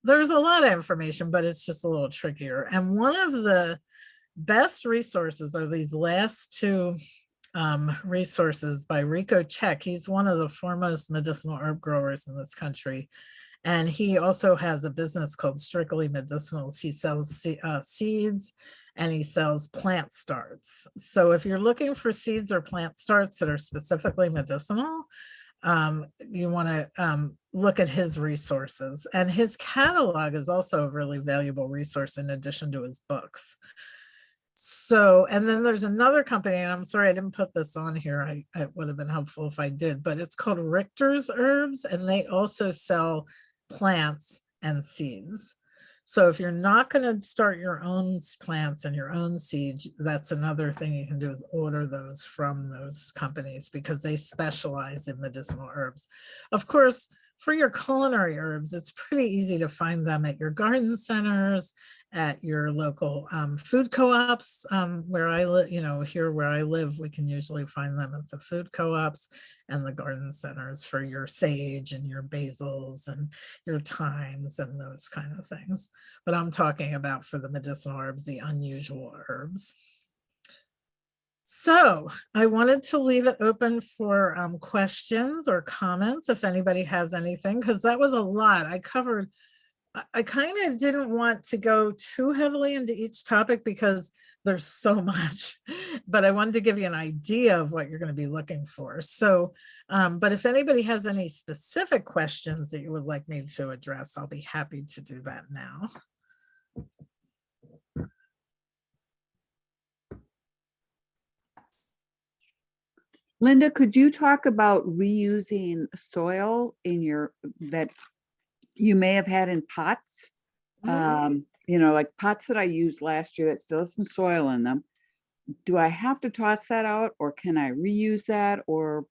there's a lot of information, but it's just a little trickier. And one of the best resources are these last two resources by Rico Check. He's one of the foremost medicinal herb growers in this country. And he also has a business called Strictly Medicinals. He sells seeds and he sells plant starts. So if you're looking for seeds or plant starts that are specifically medicinal, you want to look at his resources. And his catalog is also a really valuable resource in addition to his books. So, and then there's another company, and I'm sorry I didn't put this on here. It would have been helpful if I did, but it's called Richter's Herbs, and they also sell plants and seeds. So if you're not going to start your own plants and your own seeds, that's another thing you can do, is order those from those companies, because they specialize in medicinal herbs. Of course, for your culinary herbs, it's pretty easy to find them at your garden centers, at your local food co-ops. Where I live, here where I live, we can usually find them at the food co-ops and the garden centers for your sage and your basils and your thymes and those kind of things. But I'm talking about, for the medicinal herbs, the unusual herbs. So I wanted to leave it open for questions or comments if anybody has anything, because that was a lot. I covered I kind of didn't want to go too heavily into each topic because there's so much, but I wanted to give you an idea of what you're going to be looking for. So, but if anybody has any specific questions that you would like me to address, I'll be happy to do that now. Linda, could you talk about reusing soil in your, that you may have had in pots? You know, like pots that I used last year that still have some soil in them. Do I have to toss that out, or can I reuse that? Or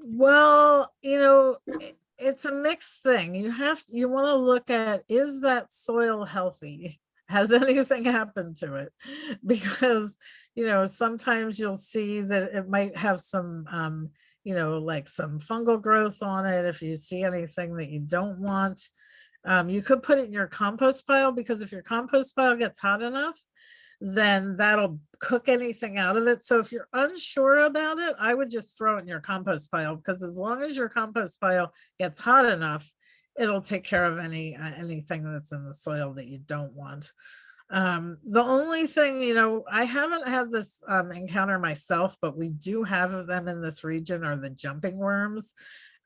Well, it's a mixed thing. You want to look at, is that soil healthy? Has anything happened to it? Because, sometimes you'll see that it might have some, like some fungal growth on it. If you see anything that you don't want, you could put it in your compost pile, because if your compost pile gets hot enough, then that'll cook anything out of it. So if you're unsure about it, I would just throw it in your compost pile, because as long as your compost pile gets hot enough, it'll take care of anything that's in the soil that you don't want. The only thing, I haven't had this encounter myself, but we do have them in this region, are the jumping worms.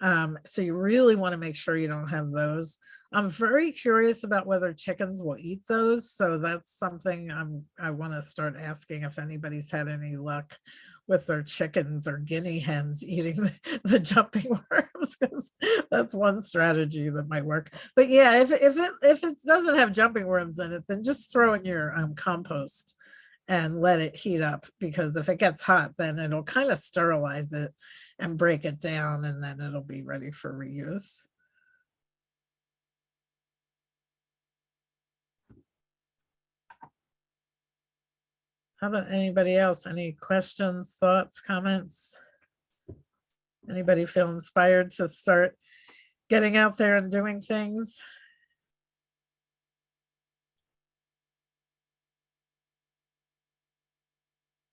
So you really want to make sure you don't have those. I'm very curious about whether chickens will eat those. So that's something I want to start asking if anybody's had any luck with their chickens or guinea hens eating the jumping worms, because that's one strategy that might work. But yeah, if it doesn't have jumping worms in it, then just throw in your compost and let it heat up, because if it gets hot, then it'll kind of sterilize it and break it down, and then it'll be ready for reuse. How about anybody else? Any questions, thoughts, comments? Anybody feel inspired to start getting out there and doing things?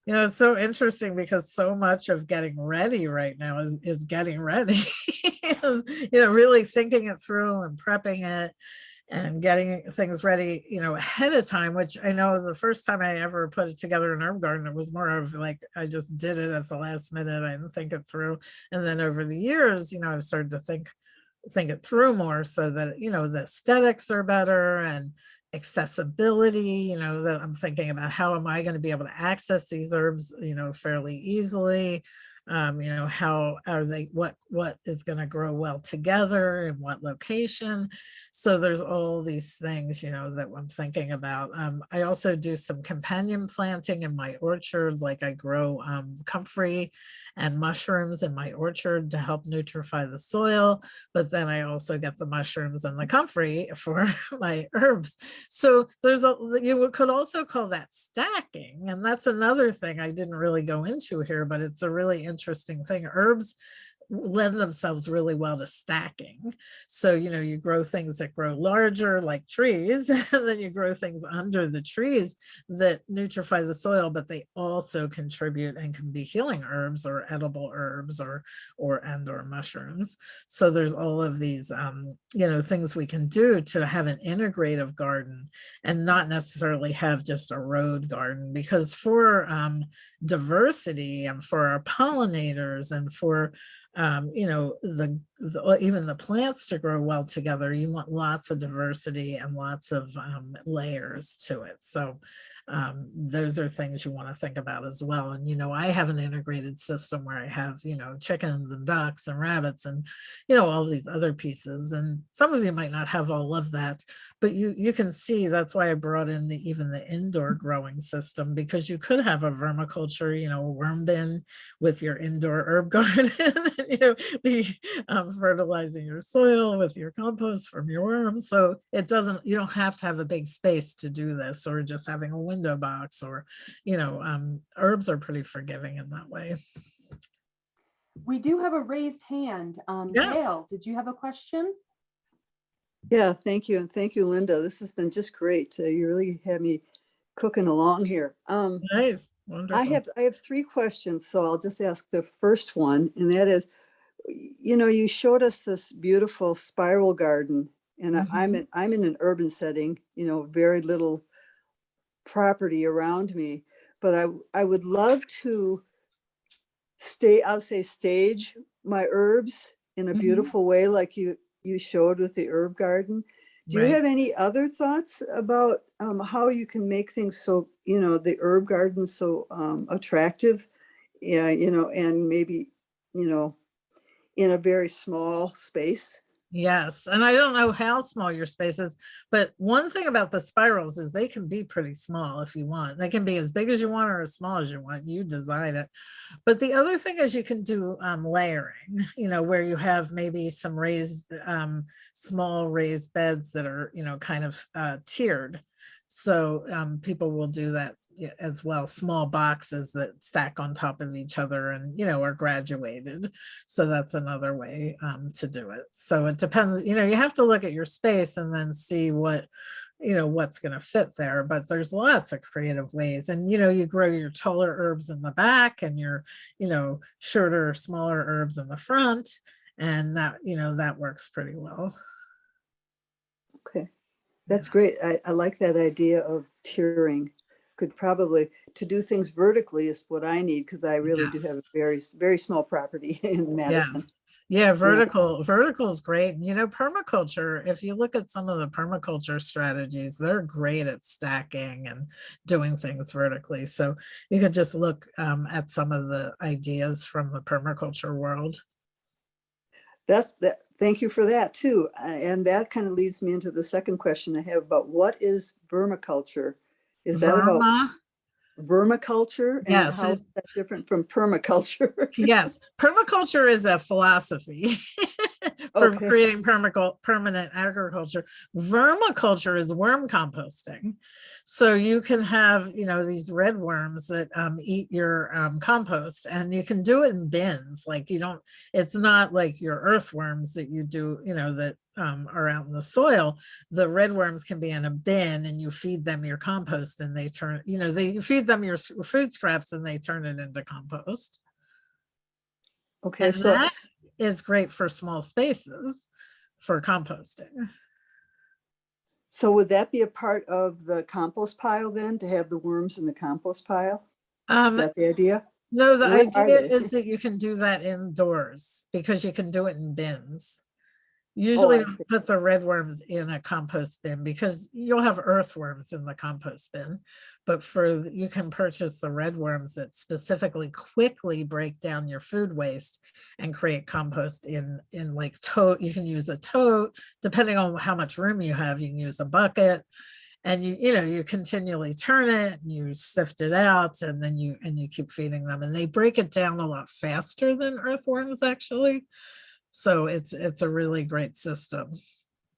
It's so interesting because so much of getting ready right now is getting ready. Really thinking it through and prepping it and getting things ready, ahead of time, which I know the first time I ever put it together in herb garden, it was more of like, I just did it at the last minute. I didn't think it through. And then over the years, I've started to think it through more, so that, the aesthetics are better, and accessibility, that I'm thinking about, how am I going to be able to access these herbs, fairly easily. How are they, what is going to grow well together, in what location. So there's all these things, that I'm thinking about. I also do some companion planting in my orchard, like I grow comfrey and mushrooms in my orchard to help nutrify the soil, but then I also get the mushrooms and the comfrey for my herbs. So you could also call that stacking, and that's another thing I didn't really go into here, but it's a really interesting thing. Herbs lend themselves really well to stacking. So, you grow things that grow larger, like trees, and then you grow things under the trees that nutrify the soil, but they also contribute and can be healing herbs or edible herbs or mushrooms. So there's all of these, things we can do to have an integrative garden, and not necessarily have just a road garden, because for diversity, and for our pollinators, and for even the plants to grow well together, you want lots of diversity and lots of layers to it. So those are things you want to think about as well. And I have an integrated system where I have chickens and ducks and rabbits and all these other pieces, and some of you might not have all of that, but you can see that's why I brought in even the indoor growing system, because you could have a vermiculture, worm bin with your indoor herb garden. Be fertilizing your soil with your compost from your worms. So you don't have to have a big space to do this, or just having a window box, or herbs are pretty forgiving in that way. We do have a raised hand. Yes. Gail, did you have a question? Yeah, thank you. And thank you, Linda. This has been just great. You really had me cooking along here. Nice. Wonderful. I have three questions, so I'll just ask the first one, and that is, you showed us this beautiful spiral garden And I'm in an urban setting, you know, very little property around me, but I would love to I'll say stage my herbs in a Mhm. beautiful way, like you showed with the herb garden. Do you Right. have any other thoughts about how you can make things so, you know, the herb garden so attractive? Yeah, you know, and maybe, you know, in a very small space. Yes, and I don't know how small your space is, but one thing about the spirals is they can be pretty small if you want. They can be as big as you want or as small as you want. You design it. But the other thing is you can do layering, you know, where you have maybe some raised, small raised beds that are, you know, kind of tiered. So people will do that as well, small boxes that stack on top of each other and, you know, are graduated. So that's another way to do it. So it depends, you know, you have to look at your space and then see what, you know, what's going to fit there. But there's lots of creative ways. And, you know, you grow your taller herbs in the back and your, you know, shorter, smaller herbs in the front. And that, you know, that works pretty well. Okay, that's great. I like that idea of tiering. Could probably, to do things vertically is what I need, because I really do have a Yes. very, very small property in Madison. Yes. Yeah, Yeah. vertical is great. And, you know, permaculture, if you look at some of the permaculture strategies, they're great at stacking and doing things vertically. So you could just look at some of the ideas from the permaculture world. That's that. Thank you for that too. And that kind of leads me into the second question I have about what is vermiculture? Is that about Verma, vermiculture, and yes, how is that different from permaculture? yes. Permaculture is a philosophy for Okay. creating permanent agriculture. Vermiculture is worm composting. So you can have, you know, these red worms that eat your compost, and you can do it in bins. Like you don't, it's not like your earthworms that you do, you know, that are out in the soil. The red worms can be in a bin and you feed them your compost and they turn, you know, you feed them your food scraps and they turn it into compost. Okay. And So, that is great for small spaces for composting. so would that be a part of the compost pile then, to have the worms in the compost pile? Is Um, that the idea? no, the Where are idea they? is that you can do that indoors because you can do it in bins. Oh, Usually I don't see. put the red worms in a compost bin because you'll have earthworms in the compost bin. But you can purchase the red worms that specifically quickly break down your food waste and create compost in like tote. You can use a tote, depending on how much room you have, you can use a bucket. And you know, you continually turn it and you sift it out, and then you keep feeding them, and they break it down a lot faster than earthworms actually. So it's a really great system.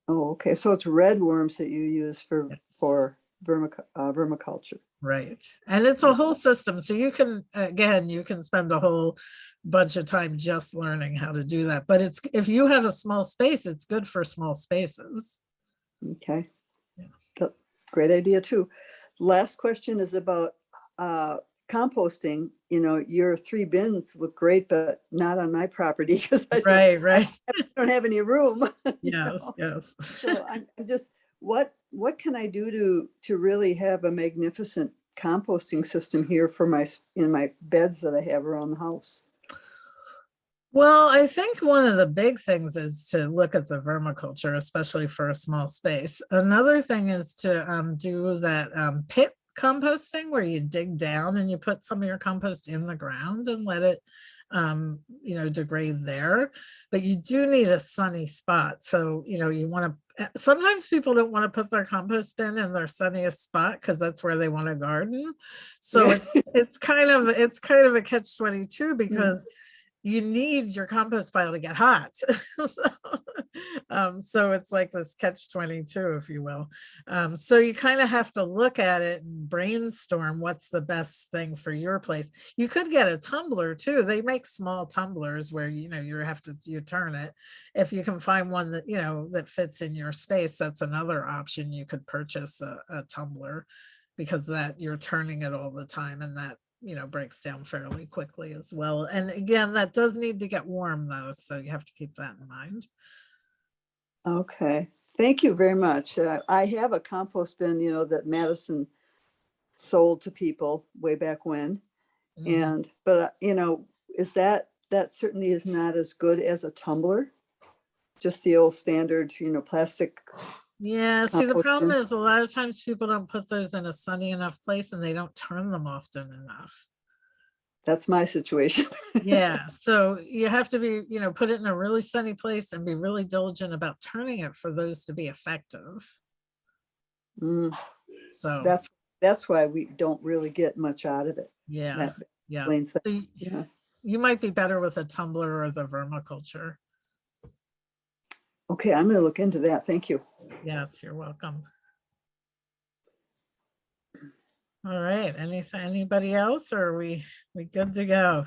Oh, okay. So it's red worms that you use Yes, for vermiculture. right. And it's a whole system. So you can, again, you can spend a whole bunch of time just learning how to do that. But it's, if you have a small space, it's good for small spaces. Okay. Yeah. Great idea too. Last question is about composting. You know, your 3 bins look great, but not on my property because Right, I right. don't have any room. You Yes, know? yes. So I'm just, what can I do to really have a magnificent composting system here for in my beds that I have around the house? Well, I think one of the big things is to look at the vermiculture, especially for a small space. Another thing is to do that pit composting where you dig down and you put some of your compost in the ground and let it, you know, degrade there. But you do need a sunny spot. So, you know, you want to, sometimes people don't want to put their compost bin in their sunniest spot because that's where they want to garden. So it's kind of a catch-22 because you need your compost pile to get hot. So it's like this catch-22, if you will. So you kind of have to look at it and brainstorm what's the best thing for your place. You could get a tumbler too. They make small tumblers where, you know, you turn it. If you can find one that, you know, that fits in your space, that's another option. You could purchase a tumbler because that you're turning it all the time, and that, you know, breaks down fairly quickly as well. And again, that does need to get warm though, so you have to keep that in mind. Okay. Thank you very much. I have a compost bin, that Madison sold to people way back when. Mhm. But is that certainly is not as good as a tumbler, just the old standard, plastic Yeah, see, the compost problem bin. is a lot of times people don't put those in a sunny enough place and they don't turn them often enough. That's my situation. Yeah, so you have to be, put it in a really sunny place and be really diligent about turning it for those to be effective. Mm, So, that's why we don't really get much out of it. yeah, That yeah. explains that. So y- Yeah. You might be better with a tumbler or the vermiculture. Okay, I'm going to look into that. Thank you. Yes, you're welcome. All right, anybody else, or are we good to go?